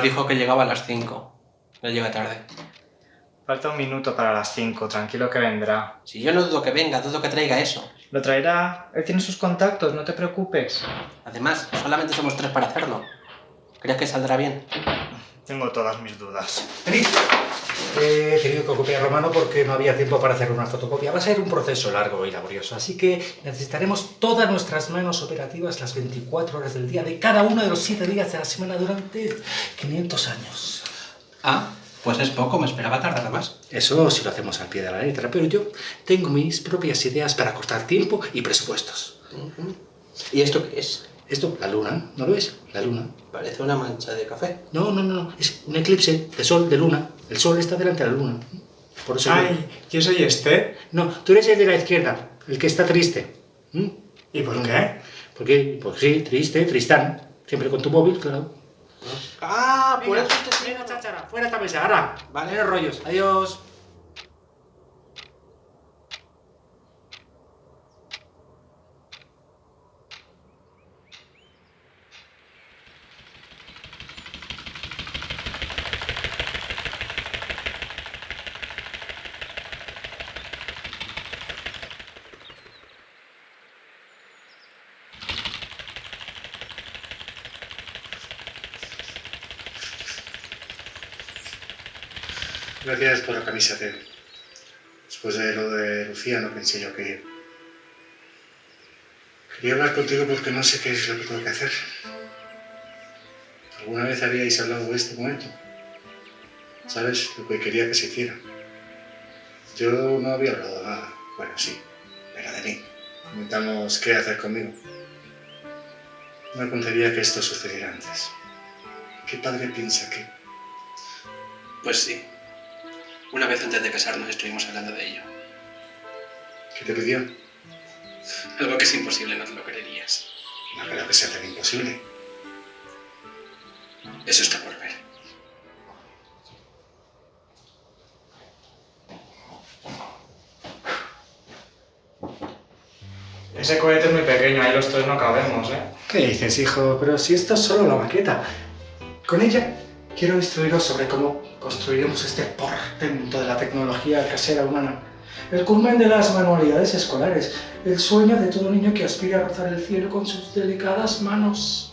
dijo que llegaba a las 5. No llega tarde. Falta un minuto para las 5, tranquilo que vendrá. Si yo no dudo que venga, dudo que traiga eso. Lo traerá, él tiene sus contactos, no te preocupes. Además, solamente somos 3 para hacerlo. ¿Crees que saldrá bien? Tengo todas mis dudas. Venid. He tenido que copiar romano porque no había tiempo para hacer una fotocopia. Va a ser un proceso largo y laborioso, así que necesitaremos todas nuestras manos operativas las 24 horas del día de cada uno de los 7 días de la semana durante 500 años. Ah, pues es poco, me esperaba tardar más. Eso si lo hacemos al pie de la letra, pero yo tengo mis propias ideas para cortar tiempo y presupuestos. ¿Y esto qué es? Esto, la luna, ¿no lo ves? La luna. Parece una mancha de café. No, es un eclipse de sol, de luna. El sol está delante de la luna. Por eso Ay, ¿yo soy este? No, tú eres el de la izquierda, el que está triste. ¿Y por qué? Porque, pues sí, triste, tristán. Siempre con tu móvil, claro. Ah, por eso te Venga, cháchara, fuera esta mesa, ahora. Vale. Menos rollos, adiós. Gracias por la camisa, Teo. Después de lo de Lucía no pensé yo que... Quería hablar contigo porque no sé qué es lo que tengo que hacer. ¿Alguna vez habíais hablado de este momento? ¿Sabes lo que quería que se hiciera? Yo no había hablado de nada. Bueno, sí, era de mí. Comentamos qué hacer conmigo. No contaría que esto sucediera antes. ¿Qué padre piensa que...? Pues sí. Una vez antes de casarnos estuvimos hablando de ello. ¿Qué te pidió? Algo que es imposible, no te lo creerías. No creo que sea tan imposible. Eso está por ver. Ese cohete es muy pequeño, ahí los tres no cabemos, ¿eh? ¿Qué dices, hijo? Pero si esto es solo la maqueta. Con ella quiero instruiros sobre cómo construiremos este portento de la tecnología casera humana. El culmen de las manualidades escolares. El sueño de todo niño que aspira a rozar el cielo con sus delicadas manos.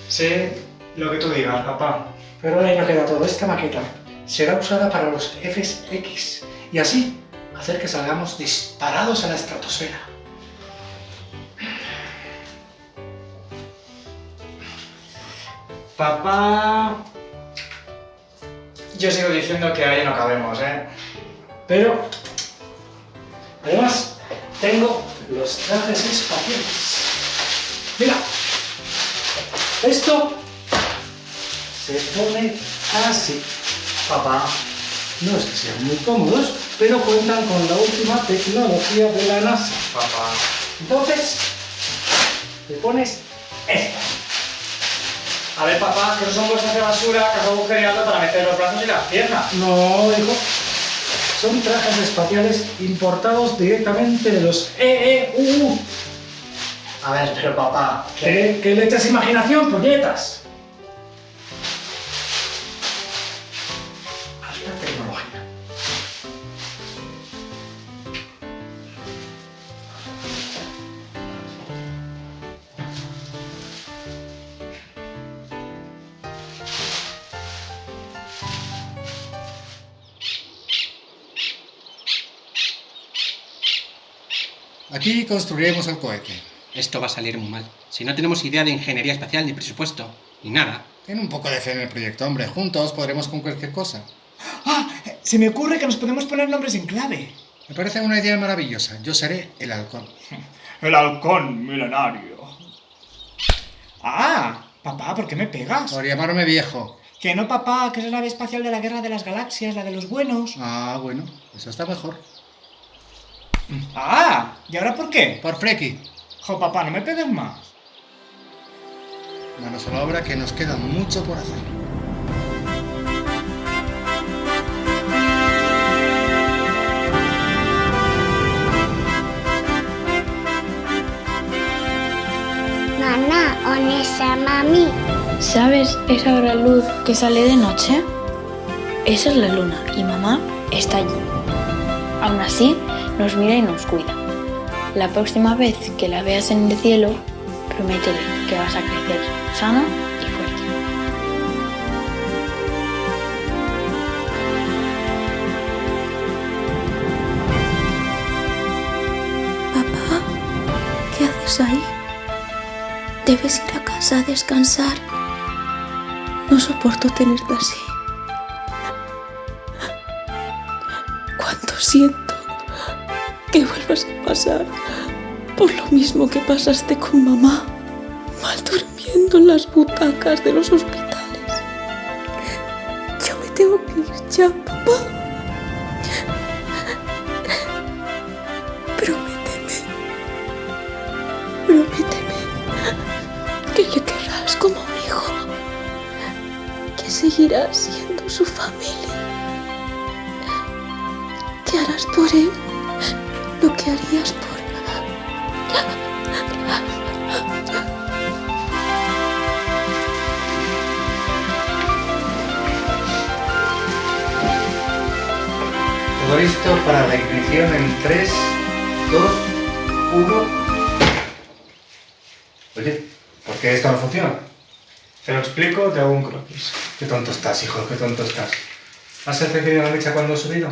Sí, lo que tú digas, papá. Pero ahí no queda todo. Esta maqueta será usada para los FX y así hacer que salgamos disparados a la estratosfera. Papá... Yo sigo diciendo que ahí no cabemos, ¿eh? Pero, además, tengo los trajes espaciales. Mira, esto se pone así. Papá. No es que sean muy cómodos, pero cuentan con la última tecnología de la NASA. Papá. Entonces, te pones esto. A ver, papá, que no son bolsas de basura que has agujereado para meter los brazos y las piernas. No, hijo. Son trajes espaciales importados directamente de los EEU. A ver, pero papá... ¿Qué le echas imaginación, puñetas? Alta tecnología. Aquí construiremos el cohete. Esto va a salir muy mal. Si no tenemos idea de ingeniería espacial, ni presupuesto, ni nada. Ten un poco de fe en el proyecto, hombre. Juntos podremos con cualquier cosa. ¡Ah! Se me ocurre que nos podemos poner nombres en clave. Me parece una idea maravillosa. Yo seré el halcón. El halcón milenario. ¡Ah! Papá, ¿por qué me pegas? Por llamarme viejo. Que no, papá, que es la nave espacial de la Guerra de las Galaxias, la de los buenos. Ah, bueno. Eso está mejor. ¡Ah! ¿Y ahora por qué? Por Freki. Jo, papá, no me pegues más. Manos a la obra que nos queda mucho por hacer. Nana, Onesa, Mami. ¿Sabes esa gran luz que sale de noche? Esa es la luna y mamá está allí. Aún así, nos mira y nos cuida. La próxima vez que la veas en el cielo, prométele que vas a crecer sana y fuerte. Papá, ¿qué haces ahí? Debes ir a casa a descansar. No soporto tenerte así. Cuánto siento que vuelvas a pasar por lo mismo que pasaste con mamá, mal durmiendo en las butacas de los hospitales. Yo me tengo que ir ya, papá. Prométeme que le querrás como un hijo, que seguirás siendo su familia, que harás por él lo que harías por... Todo listo para la ignición en 3, 2, 1... Oye, ¿por qué esto no funciona? Te lo explico, te hago un croquis. Qué tonto estás, hijo, qué tonto estás. ¿Has encendido la mecha cuando he subido?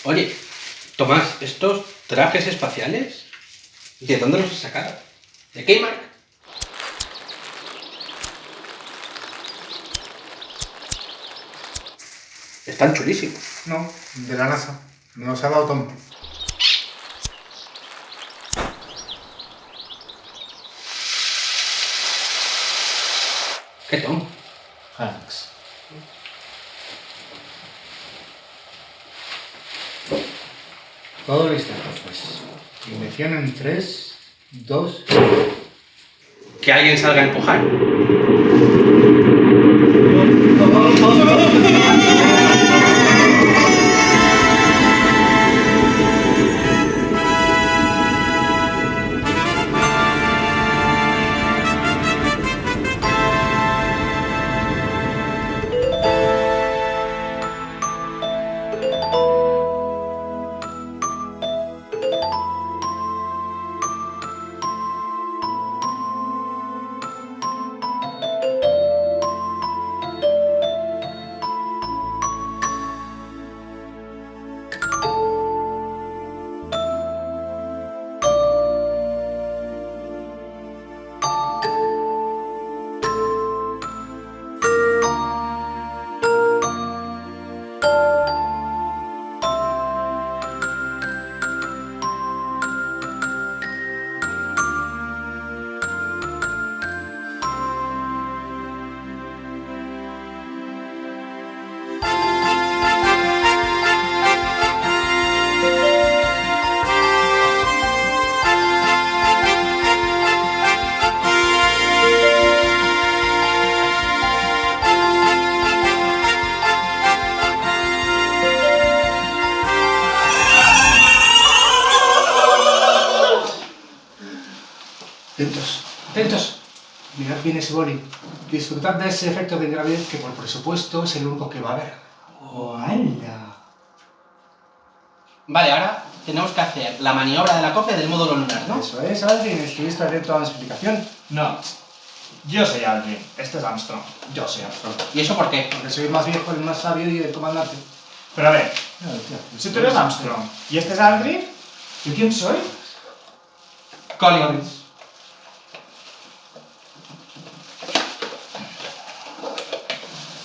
Oye, Tomás, ¿estos trajes espaciales? ¿De dónde los has sacado? ¿De Kmart? Están chulísimos. No, de la NASA. Me los ha dado Tom. ¿Qué Tom? Hanks. Todo listo, pues. Ignición en 3, 2... Que alguien salga a empujar. Atentos, atentos. Mirad bien ese boli. Disfrutad de ese efecto de ingravidez que por presupuesto es el único que va a haber. ¡Hola! Vale, ahora tenemos que hacer la maniobra de la cofia del módulo lunar, ¿no? Eso es, Aldrin. ¿Estuviste atento a la explicación? No. Yo soy Aldrin. Este es Armstrong. Yo soy Armstrong. ¿Y eso por qué? Porque soy el más viejo, el más sabio y el comandante. Pero a ver, Mira, tío, si tú eres Armstrong y este es Aldrin, ¿yo quién soy? Collins.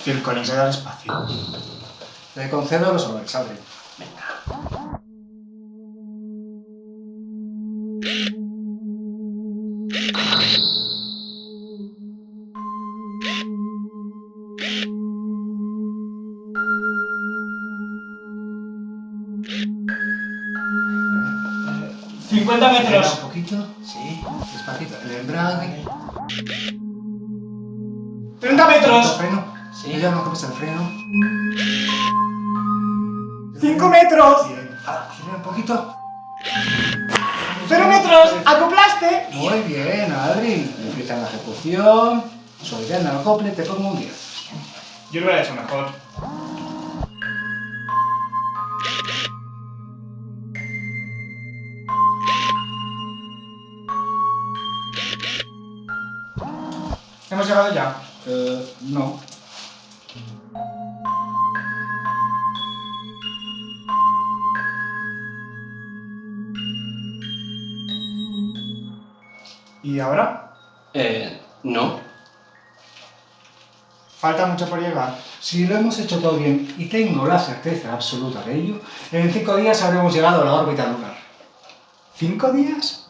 Phil Collins era del espacio. Te concedo los honores, Aldrin. ¡50 Frena metros! un poquito. Sí, despacito. El embrague. 30 metros. Freno. Sí. Ya no comes el freno. 5 metros. Bien. Gira un poquito. 0 metros. Acoplaste. Muy bien, Adri. Empieza la ejecución. Suavidad en el acople, te pongo un 10. Yo lo hubiera hecho mejor. ¿Hemos llegado ya? No. ¿Y ahora? No. Falta mucho por llegar. Si lo hemos hecho todo bien y tengo la certeza absoluta de ello, en 5 días habremos llegado a la órbita lunar. ¿5 días?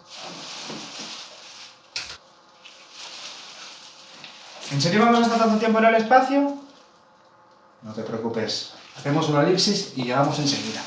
¿En serio vamos a estar tanto tiempo en el espacio? No te preocupes. Hacemos una elipsis y llegamos enseguida.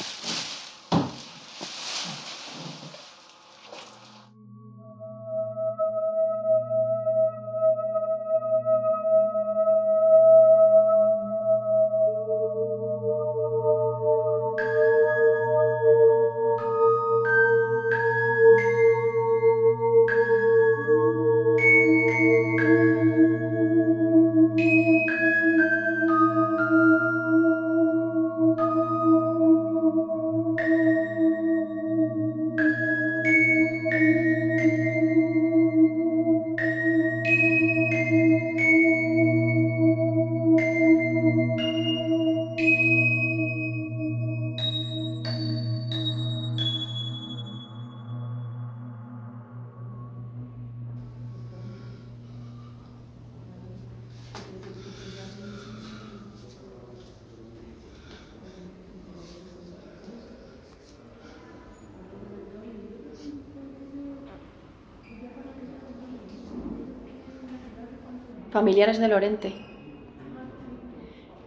Familiares de Lorente.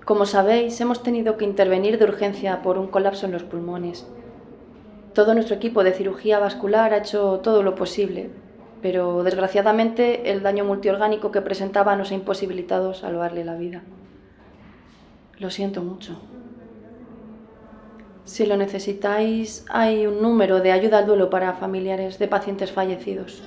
Como sabéis, hemos tenido que intervenir de urgencia por un colapso en los pulmones. Todo nuestro equipo de cirugía vascular ha hecho todo lo posible, pero desgraciadamente el daño multiorgánico que presentaba nos ha imposibilitado salvarle la vida. Lo siento mucho. Si lo necesitáis, hay un número de ayuda al duelo para familiares de pacientes fallecidos.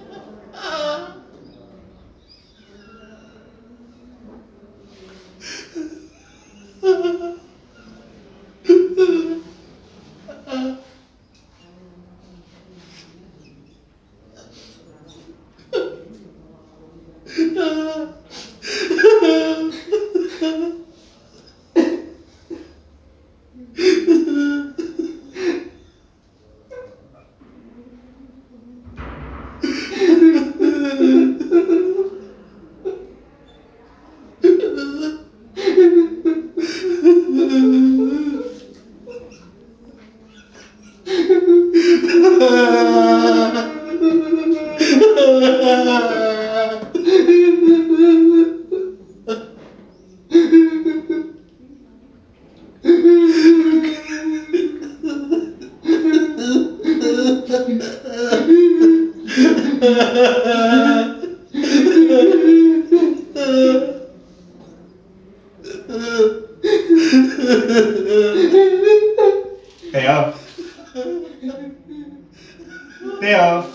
Teo.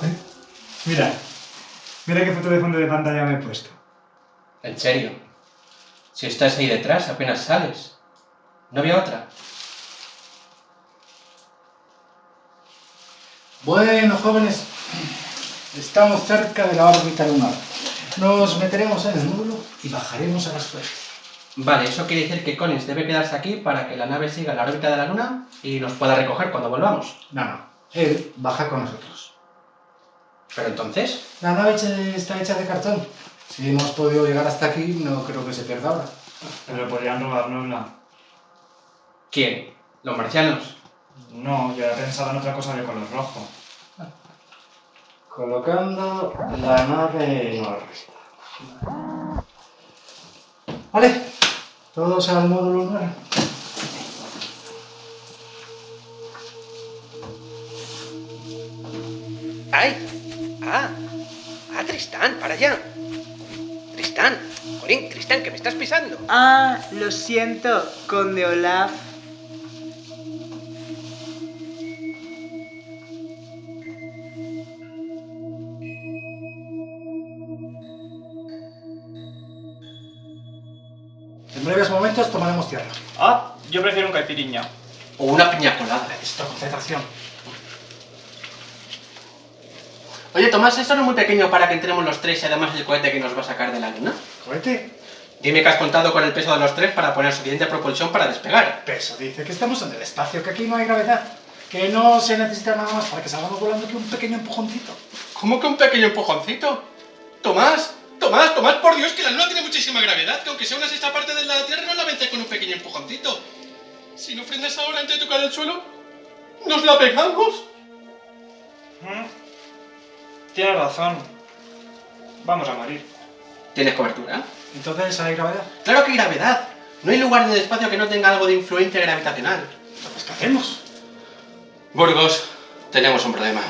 Mira qué foto de fondo de pantalla me he puesto. ¿En serio? Si estás ahí detrás, apenas sales. ¿No había otra? Bueno, jóvenes, estamos cerca de la órbita lunar. Nos meteremos en el módulo y bajaremos a la superficie. Vale, eso quiere decir que Collins debe quedarse aquí para que la nave siga la órbita de la Luna y nos pueda recoger cuando volvamos. No, él baja con nosotros. Pero entonces... La nave está hecha de cartón. Si hemos podido llegar hasta aquí, no creo que se pierda ahora. Pero podrían robárnosla. ¿Quién? ¿Los marcianos? No, yo había pensado en otra cosa de color rojo. Colocando la nave en órbita. Vale, todos al módulo lunar. ¡Ay! ¡Ah! Tristán, para allá. Tristán, Corín, Tristán, que me estás pisando. Ah, lo siento, conde Olaf. En breves momentos tomaremos tierra. Ah, yo prefiero un caipiriña. O una piña colada. Necesito concentración. Oye, Tomás, ¿esto no es muy pequeño para que entremos los tres y además el cohete que nos va a sacar de la luna? ¿Cohete? Dime que has contado con el peso de los tres para poner suficiente propulsión para despegar. Peso dice que estamos en el espacio, que aquí no hay gravedad. Que no se necesita nada más para que salgamos volando que un pequeño empujoncito. ¿Cómo que un pequeño empujoncito? Tomás, por Dios, que la luna tiene muchísima gravedad, que aunque sea una sexta parte de la Tierra no la vence con un pequeño empujoncito. Si no frenas ahora antes de tocar el suelo, ¿nos la pegamos? Tienes razón. Vamos a morir. ¿Tienes cobertura? Entonces, ¿hay gravedad? ¡Claro que hay gravedad! No hay lugar en el espacio que no tenga algo de influencia gravitacional. Entonces, ¿qué hacemos? Burgos, tenemos un problema.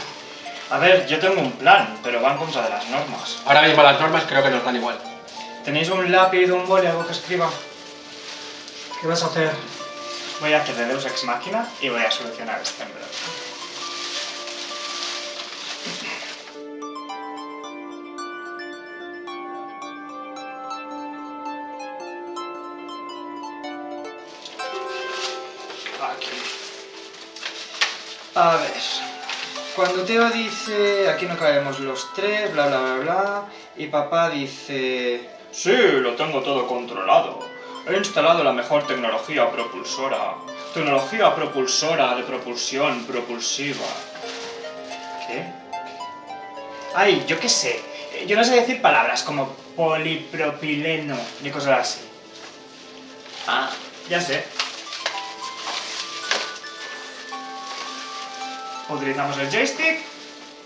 A ver, yo tengo un plan, pero va en contra de las normas. Ahora mismo las normas creo que nos dan igual. ¿Tenéis un lápiz, un boli, algo que escriba? ¿Qué vas a hacer? Voy a hacer de Deus Ex Machina y voy a solucionar este embrollo. Aquí. A ver. Cuando Teo dice aquí no cabemos los tres, bla bla bla bla, y papá dice sí, lo tengo todo controlado. He instalado la mejor tecnología propulsora. Tecnología propulsora de propulsión propulsiva. ¿Qué? Ay, yo qué sé. Yo no sé decir palabras como polipropileno ni cosas así. Ah, ya sé. Utilizamos el joystick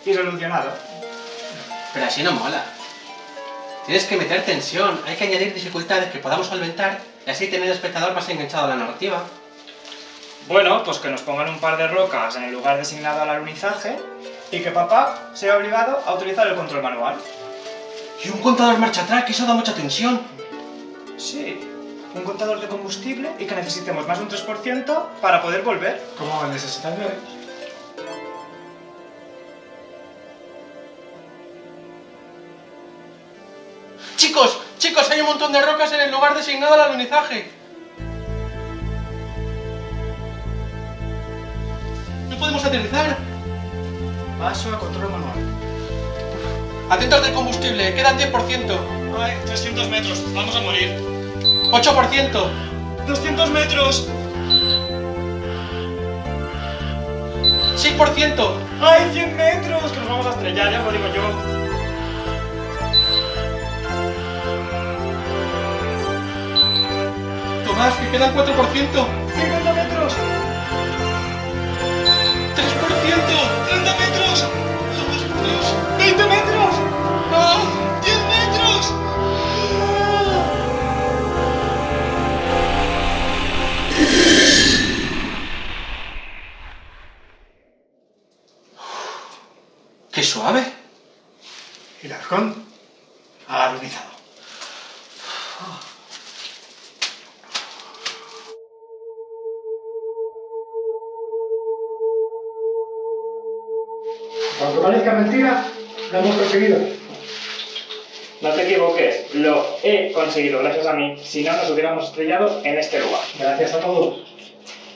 y solucionado. Pero así no mola. Tienes que meter tensión, hay que añadir dificultades que podamos solventar y así tener al espectador más enganchado a la narrativa. Bueno, pues que nos pongan un par de rocas en el lugar designado al alunizaje y que papá sea obligado a utilizar el control manual. Y un contador marcha atrás, que eso da mucha tensión. Sí, un contador de combustible y que necesitemos más de un 3% para poder volver. ¿Cómo necesitas ver? Chicos, hay un montón de rocas en el lugar designado al alunizaje. No podemos aterrizar. Paso a control manual. Atentos del combustible, quedan 10%. Ay, 300 metros, vamos a morir. 8%. 200 metros. 6%. Ay, 100 metros, que nos vamos a estrellar, ya lo digo yo. Tomás, que quedan 4%. 50 metros. 3%. 30 metros. ¡Oh, Dios! 20 metros. ¡Ah! 10 metros. ¡Qué suave! Y el halcón ha alunizado. Aunque parezca mentira, lo hemos conseguido. No te equivoques, lo he conseguido gracias a mí. Si no, nos hubiéramos estrellado en este lugar. Gracias a todos.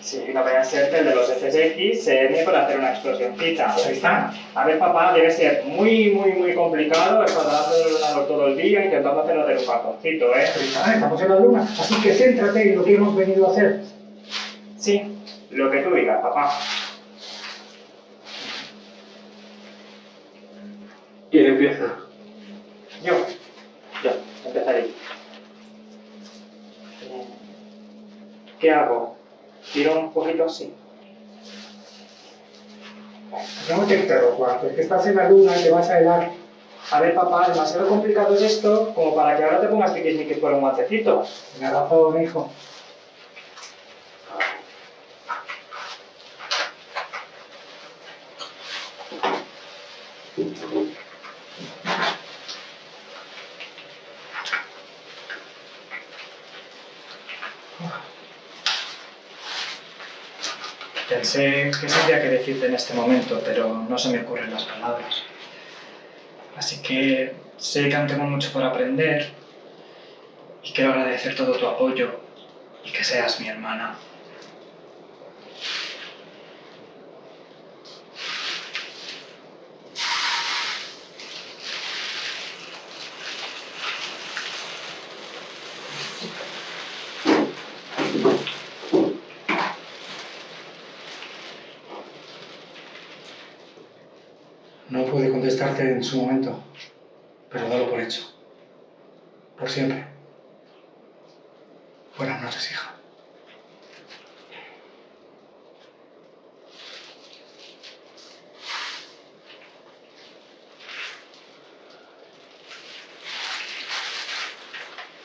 Sí, no vaya a ser que el de los FSX se emie para hacer una explosioncita. Ahí está. A ver, papá, debe ser muy complicado estar dándole el ordenador todo el día intentando hacerlo de un cartoncito, ¿eh? Ahí está, estamos en la luna. Así que céntrate en lo que hemos venido a hacer. Sí, lo que tú digas, papá. ¿Quién empieza? Yo, empezaré. ¿Qué hago? Tiro un poquito así. No te interrumpas, es que estás en la luna y te vas a helar. A ver, papá, demasiado complicado es esto como para que ahora te pongas tiquismiquis por un guantecito. Tienes razón, hijo. Pensé qué tendría que decirte en este momento, pero no se me ocurren las palabras. Así que sé que aún tengo mucho por aprender y quiero agradecer todo tu apoyo y que seas mi hermana. No pude contestarte en su momento, pero dalo por hecho. Por siempre. Buenas noches, hija.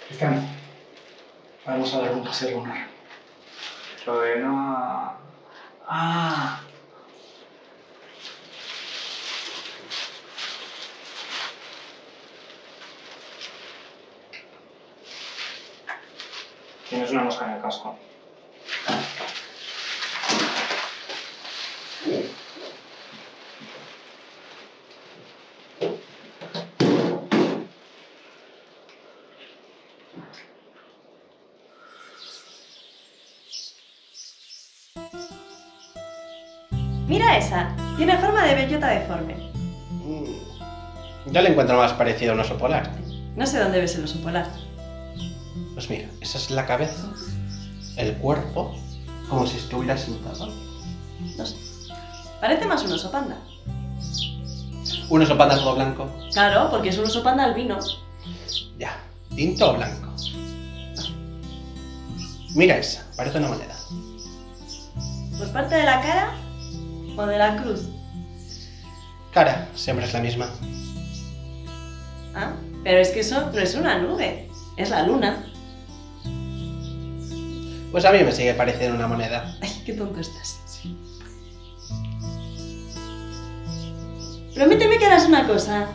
Cristian, vamos a dar un paseo lunar. Bueno... Ah... Tienes una mosca en el casco. Mira esa, tiene forma de bellota deforme. Yo le encuentro más parecido a un oso polar. No sé dónde ves el oso polar. Pues mira, esa es la cabeza, el cuerpo, como si estuviera sentado. No sé. Parece más un oso panda. Un oso panda todo blanco. Claro, porque es un oso panda albino. Ya, tinto o blanco. Mira esa, parece una moneda. ¿Por parte de la cara o de la cruz? Cara, siempre es la misma. Ah, pero es que eso no es una nube, es la luna. Pues a mí me sigue pareciendo una moneda. Ay, qué tonto estás. Sí. Prométeme que harás una cosa.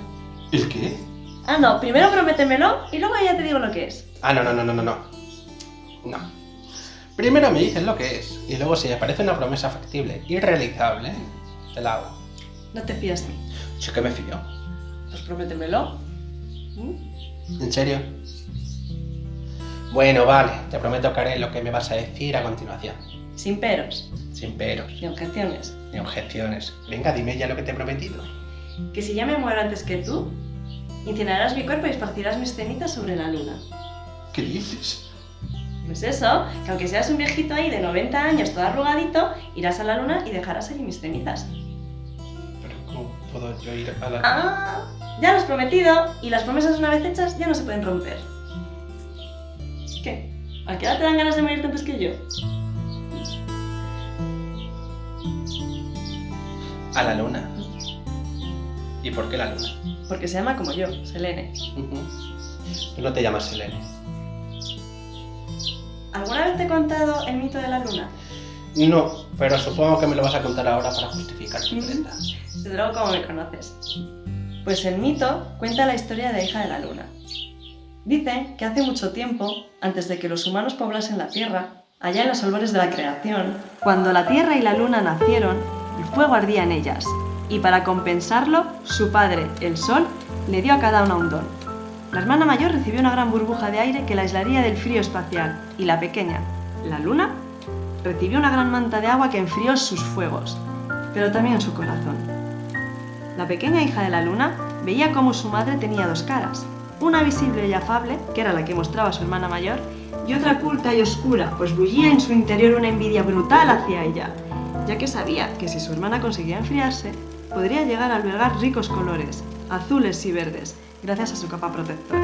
¿El qué? Ah, no, primero prométemelo y luego ya te digo lo que es. Ah, no. No. Primero me dices lo que es y luego si me parece una promesa factible y realizable, te la hago. No te fías de mí. Sí que me fío. Pues prométemelo. ¿En serio? Bueno, vale, te prometo que haré lo que me vas a decir a continuación. Sin peros, Sin peros, ni objeciones. ni objeciones. Venga, dime ya lo que te he prometido. Que si ya me muero antes que tú, incinerarás mi cuerpo y esparcirás mis cenizas sobre la luna. ¿Qué dices? Pues eso, que aunque seas un viejito ahí de 90 años todo arrugadito, irás a la luna y dejarás allí mis cenizas. Pero ¿cómo puedo yo ir a la...? ¡Ah! Ya lo has prometido, y las promesas una vez hechas ya no se pueden romper. ¿Qué? ¿A qué edad te dan ganas de morirte antes que yo? A la luna. ¿Y por qué la luna? Porque se llama como yo, Selene. Tú no te llamas Selene. ¿Alguna vez te he contado el mito de la luna? No, pero supongo que me lo vas a contar ahora para justificar tu prenda. Desde luego como me conoces. Pues el mito cuenta la historia de la hija de la luna. Dicen que hace mucho tiempo, antes de que los humanos poblasen la Tierra, allá en los albores de la creación, cuando la Tierra y la luna nacieron, el fuego ardía en ellas, y para compensarlo, su padre, el Sol, le dio a cada una un don. La hermana mayor recibió una gran burbuja de aire que la aislaría del frío espacial, y la pequeña, la luna, recibió una gran manta de agua que enfrió sus fuegos, pero también su corazón. La pequeña hija de la luna veía cómo su madre tenía dos caras, una visible y afable, que era la que mostraba su hermana mayor, y otra oculta y oscura, pues bullía en su interior una envidia brutal hacia ella, ya que sabía que si su hermana conseguía enfriarse, podría llegar a albergar ricos colores, azules y verdes, gracias a su capa protectora.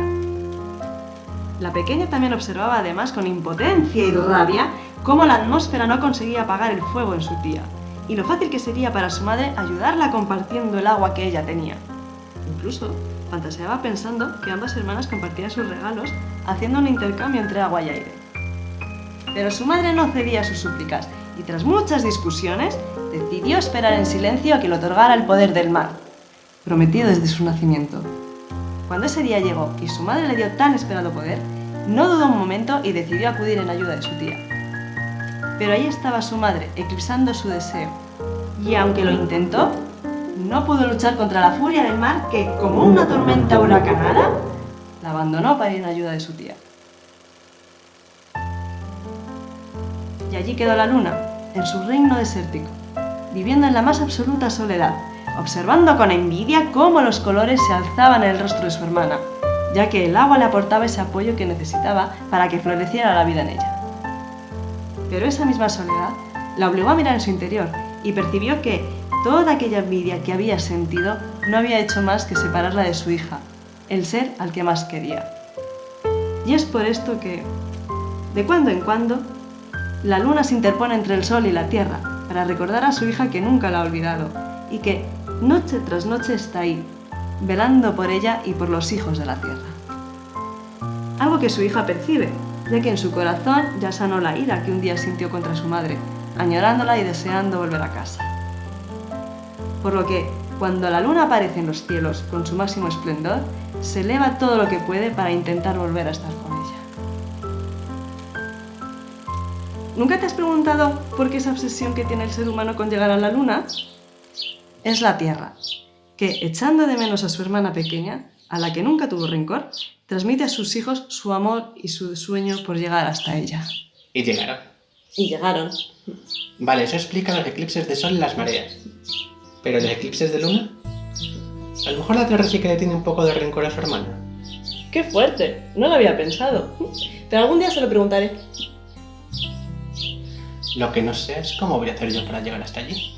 La pequeña también observaba además con impotencia y rabia cómo la atmósfera no conseguía apagar el fuego en su tía, y lo fácil que sería para su madre ayudarla compartiendo el agua que ella tenía. Incluso fantaseaba pensando que ambas hermanas compartían sus regalos, haciendo un intercambio entre agua y aire. Pero su madre no cedía a sus súplicas, y tras muchas discusiones, decidió esperar en silencio a que le otorgara el poder del mar, prometido desde su nacimiento. Cuando ese día llegó y su madre le dio tan esperado poder, no dudó un momento y decidió acudir en ayuda de su tía. Pero ahí estaba su madre, eclipsando su deseo, y aunque lo intentó, no pudo luchar contra la furia del mar que, como una tormenta huracanada, la abandonó para ir en ayuda de su tía. Y allí quedó la luna, en su reino desértico, viviendo en la más absoluta soledad, observando con envidia cómo los colores se alzaban en el rostro de su hermana, ya que el agua le aportaba ese apoyo que necesitaba para que floreciera la vida en ella. Pero esa misma soledad la obligó a mirar en su interior y percibió que toda aquella envidia que había sentido no había hecho más que separarla de su hija, el ser al que más quería. Y es por esto que, de cuando en cuando, la luna se interpone entre el sol y la tierra para recordar a su hija que nunca la ha olvidado y que noche tras noche está ahí, velando por ella y por los hijos de la tierra. Algo que su hija percibe, ya que en su corazón ya sanó la ira que un día sintió contra su madre, añorándola y deseando volver a casa. Por lo que, cuando la luna aparece en los cielos con su máximo esplendor, se eleva todo lo que puede para intentar volver a estar con ella. ¿Nunca te has preguntado por qué esa obsesión que tiene el ser humano con llegar a la luna? Es la Tierra, que, echando de menos a su hermana pequeña, a la que nunca tuvo rencor, transmite a sus hijos su amor y su sueño por llegar hasta ella. Y llegaron. Y llegaron. Vale, eso explica los eclipses de sol y las mareas. ¿Pero los eclipses de luna? A lo mejor la Tierra sí que le tiene un poco de rencor a su hermana. ¡Qué fuerte! No lo había pensado. Pero algún día se lo preguntaré. Lo que no sé es cómo voy a hacer yo para llegar hasta allí.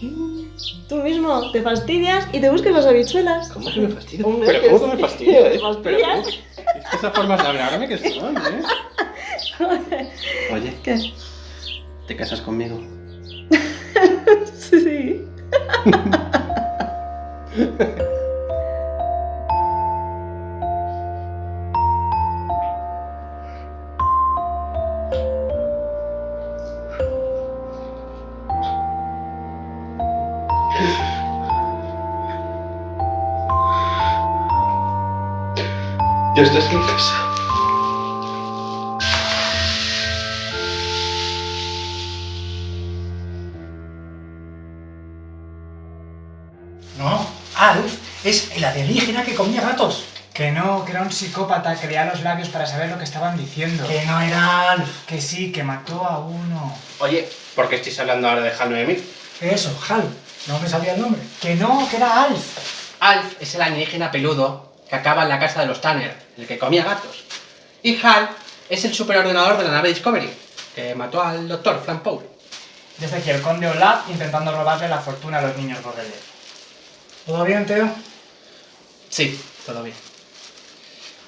Tú mismo te fastidias y te buscas las habichuelas. ¿Cómo que me fastidio? Hombre, ¿Pero cómo me fastidio? ¿Te fastidias? Es que esas formas de hablarme que son, ¿eh? Oye, ¿Qué? ¿te casas conmigo? Sí. Ya estás en casa. No, Alf es el alienígena que comía gatos. Que no, que era un psicópata que leía los labios para saber lo que estaban diciendo. Que no era Alf. Que sí, que mató a uno. Oye, ¿por qué estáis hablando ahora de HAL 9000? Eso, Hal. No me sabía el nombre. Que no, que era Alf. Alf es el alienígena peludo que acaba en la casa de los Tanner, el que comía gatos. Y HAL es el superordenador de la nave Discovery, que mató al Dr. Frank Paul. Desde aquí el conde Olaf intentando robarle la fortuna a los niños Baudelaire. ¿Todo bien, Teo? Sí, todo bien.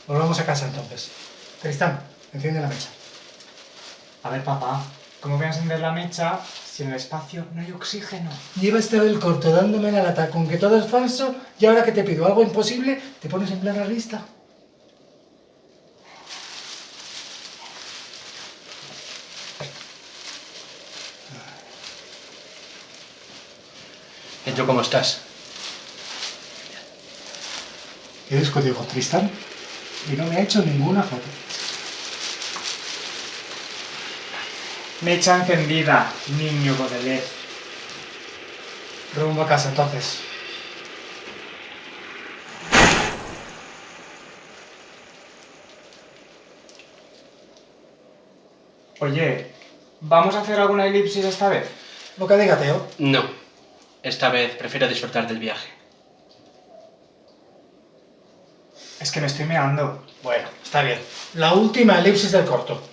Volvamos a casa entonces. Tristán, enciende la mecha. A ver, papá, ¿cómo voy a encender la mecha si en el espacio no hay oxígeno? Lleva este el corto dándome la lata con que todo es falso y ahora que te pido algo imposible, te pones en plan realista. ¿Y tú cómo estás? ¿Eres código Tristán? Y no me ha hecho ninguna foto. Mecha encendida, niño Baudelaire. Rumbo a casa entonces. Oye, ¿vamos a hacer alguna elipsis esta vez? Lo que diga Teo. No. Esta vez prefiero disfrutar del viaje. Es que me estoy meando. Bueno, está bien. La última elipsis del corto.